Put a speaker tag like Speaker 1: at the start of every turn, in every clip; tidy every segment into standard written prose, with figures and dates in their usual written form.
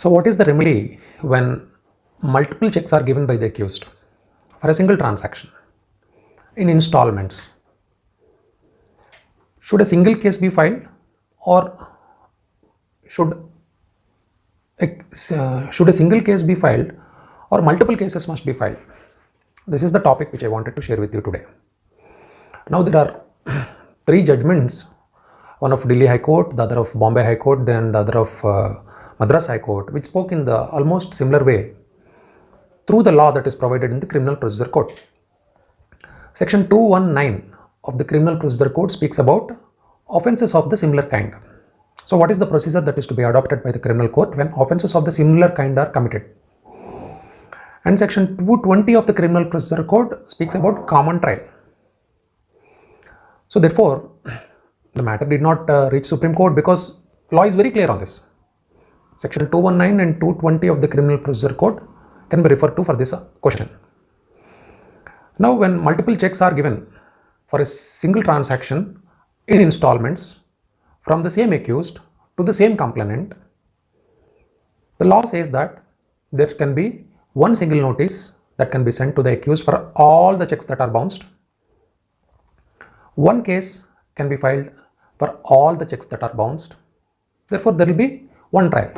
Speaker 1: So what is the remedy when multiple checks are given by the accused for a single transaction in installments? Should a single case be filed, or should a single case be filed, or multiple cases must be filed? This is the topic which I wanted to share with you today. Now there are three judgments, one of Delhi High Court, the other of Bombay High Court, then the other of Madras High Court, which spoke in the almost similar way through the law that is provided in the Criminal Procedure Code. Section 219 of the Criminal Procedure Code speaks about offences of the similar kind. So what is the procedure that is to be adopted by the criminal court when offences of the similar kind are committed? And section 220 of the Criminal Procedure Code speaks about common trial. So therefore, the matter did not reach Supreme Court because law is very clear on this. Section 219 and 220 of the Criminal Procedure Code can be referred to for this question. Now, when multiple checks are given for a single transaction in installments from the same accused to the same complainant, the law says that there can be one single notice that can be sent to the accused for all the checks that are bounced. One case can be filed for all the checks that are bounced. Therefore, there will be one trial.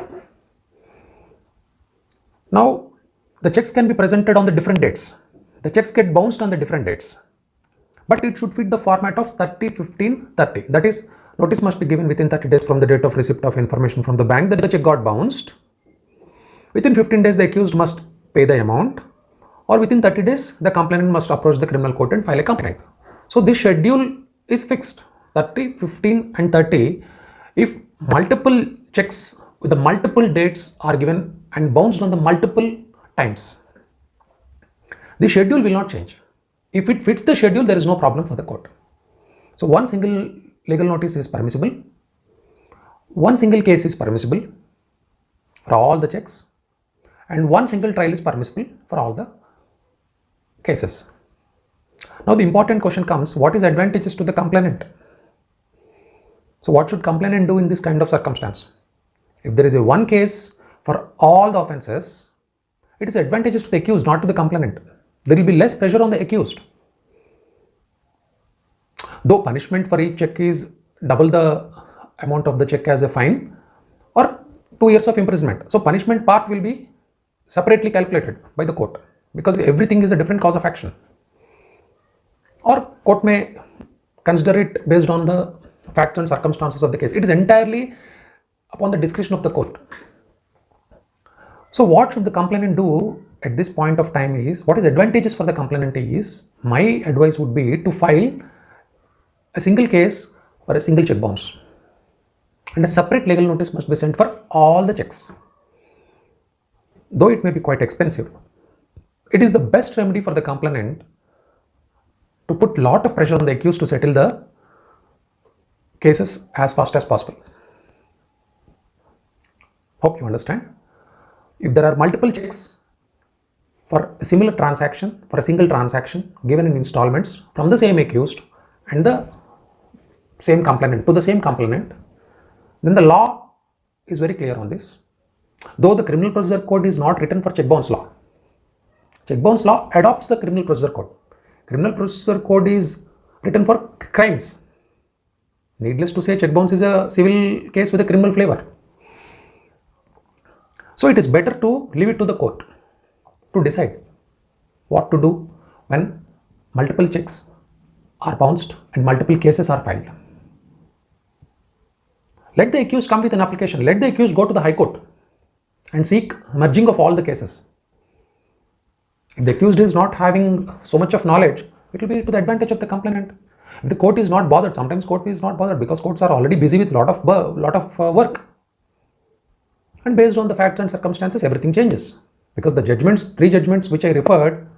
Speaker 1: Now, the checks can be presented on the different dates. The checks get bounced on the different dates. But it should fit the format of 30, 15, 30. That is, notice must be given within 30 days from the date of receipt of information from the bank that the check got bounced. Within 15 days, the accused must pay the amount, or within 30 days, the complainant must approach the criminal court and file a complaint. So this schedule is fixed, 30, 15 and 30. If multiple checks with the multiple dates are given and bounced on the multiple times, the schedule will not change. If it fits the schedule, there is no problem for the court. So one single legal notice is permissible. One single case is permissible for all the checks, and one single trial is permissible for all the cases. Now the important question comes, what is advantageous to the complainant? So what should complainant do in this kind of circumstance? If there is a one case for all the offences, it is advantageous to the accused, not to the complainant. There will be less pressure on the accused. Though punishment for each check is double the amount of the check as a fine or 2 years of imprisonment. So punishment part will be separately calculated by the court because everything is a different cause of action. Or court may consider it based on the facts and circumstances of the case. It is entirely upon the discretion of the court. So what should the complainant do at this point of time is, what is advantageous for the complainant is, my advice would be to file a single case or a single check bounce. And a separate legal notice must be sent for all the checks. Though it may be quite expensive, it is the best remedy for the complainant to put lot of pressure on the accused to settle the cases as fast as possible. Hope you understand. If there are multiple checks for a similar transaction, for a single transaction given in installments from the same accused and the same complainant to the same complainant, then the law is very clear on this. Though the Criminal Procedure Code is not written for check bounce law. Check bounce law adopts the Criminal Procedure Code. Criminal Procedure Code is written for crimes. Needless to say, check bounce is a civil case with a criminal flavor. So it is better to leave it to the court to decide what to do when multiple checks are bounced and multiple cases are filed. Let the accused come with an application. Let the accused go to the High Court and seek merging of all the cases. If the accused is not having so much of knowledge, it will be to the advantage of the complainant. If the court is not bothered, sometimes court is not bothered because courts are already busy with lot of work. And based on the facts and circumstances, everything changes. Because the judgments, 3 judgments which I referred,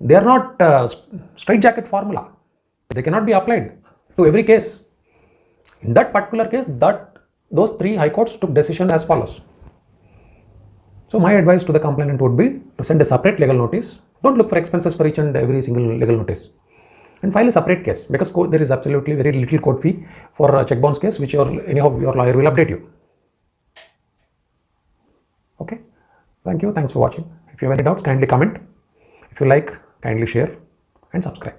Speaker 1: they are not straitjacket formula. They cannot be applied to every case. In that particular case, those 3 high courts took decision as follows. So my advice to the complainant would be to send a separate legal notice. Don't look for expenses for each and every single legal notice. And file a separate case because there is absolutely very little court fee for a check bounce case, which anyhow your lawyer will update you. Thank you. Thanks for watching. If you have any doubts, kindly comment. If you like, kindly share and subscribe.